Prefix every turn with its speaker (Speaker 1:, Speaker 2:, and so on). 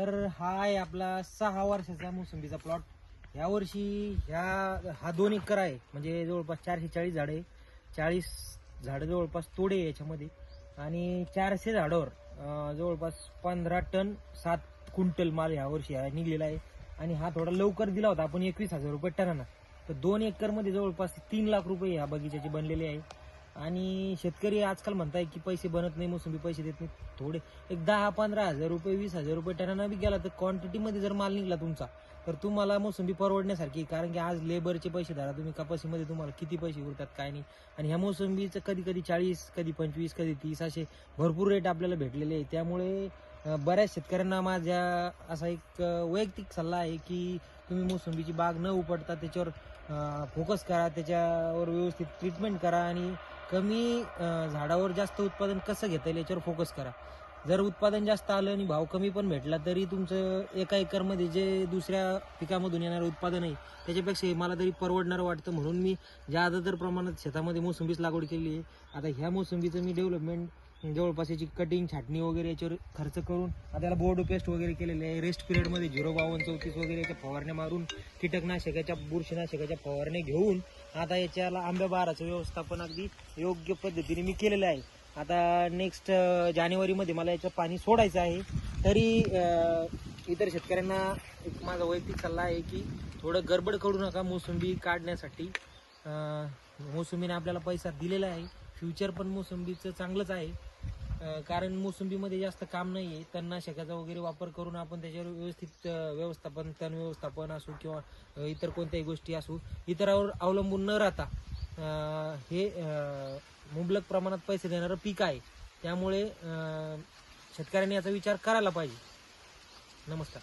Speaker 1: तर हा आहे आपला 6 वर्षाचा मोसंबीचा प्लॉट. या वर्षी हा 2 एकर आहे, म्हणजे जवळपास 440 झाडे, 40 झाडं जवळपास तोडे याच्यामध्ये, आणि 400 झाडावर जवळपास 15 टन 7 क्विंटल माल या वर्षी निघलेला आहे. आणि हा थोडा लवकर दिला होता आपण 21,000 रुपये टनानं. तर 2 एकर मध्ये जवळपास 3 लाख रुपये ह्या बगीच्याचे बनलेले आहे. आणि शेतकरी आजकाल म्हणताय की पैसे बनत नाही, मोसंबी पैसे देत नाही. थोडे एक 10-15 हजार रुपये, 20,000 रुपये टनानं बी गेला तर क्वांटिटीमध्ये जर माल निघला तुमचा, तर तुम्हाला मोसंबी परवडण्यासारखी. कारण की आज लेबरचे पैसे धरा तुम्ही, कपाशीमध्ये तुम्हाला किती पैसे उरतात काय नाही. आणि ह्या मोसंबीचं कधी कधी 40, कधी 25, कधी 30 असे भरपूर रेट आपल्याला भेटलेले आहे. त्यामुळे बऱ्याच शेतकऱ्यांना माझ्या असा एक वैयक्तिक सल्ला आहे की तुम्ही मोसंबीची बाग न उपटता त्याच्यावर फोकस करा, त्याच्यावर व्यवस्थित ट्रीटमेंट करा आणि कमी झाडावर जास्त उत्पादन कसं घेता येईल याच्यावर फोकस करा. जर उत्पादन जास्त आलं आणि भाव कमी पण भेटला तरी तुमचं एका एकरमध्ये जे दुसऱ्या पिकामधून येणारं उत्पादन आहे त्याच्यापेक्षा मला तरी परवडणारं वाटतं. म्हणून मी ज्यादा प्रमाणात शेतामध्ये मोसंबीच लागवड केली आहे. आता ह्या मोसंबीचं मी डेव्हलपमेंट जवळपास याची कटिंग, छाटणी वगैरे याच्यावर खर्च करून आता त्याला बोर्ड पेस्ट वगैरे केलेले आहे. रेस्ट पिरियडमध्ये 052-34 वगैरे याच्या फवारण्या मारून, कीटकनाशकाच्या, बुरशीनाशकाच्या फवारण्या घेऊन आता याच्याला आंब्या बहाराचं व्यवस्थापन अगदी योग्य पद्धतीने मी केलेलं आहे. आता नेक्स्ट जानेवारीमध्ये मला याचं पाणी सोडायचं आहे. तरी इतर शेतकऱ्यांना एक माझा वैयक्तिक सल्ला आहे की थोडं गडबड करू नका मोसंबी काढण्यासाठी. मोसंबीने आपल्याला पैसा दिलेला आहे, फ्युचर पण मोसंबीचं चांगलंच आहे. कारण मोसंबीमध्ये जास्त काम नाही आहे. तणनाशकाचा वगैरे वापर करून आपण त्याच्यावर व्यवस्थित व्यवस्थापन, तण व्यवस्थापन असो किंवा इतर कोणत्याही गोष्टी असो, इतरावर अवलंबून न राहता हे मुबलक प्रमाणात पैसे देणारं पीक आहे. त्यामुळे शेतकऱ्यांनी याचा विचार करायला पाहिजे. नमस्कार.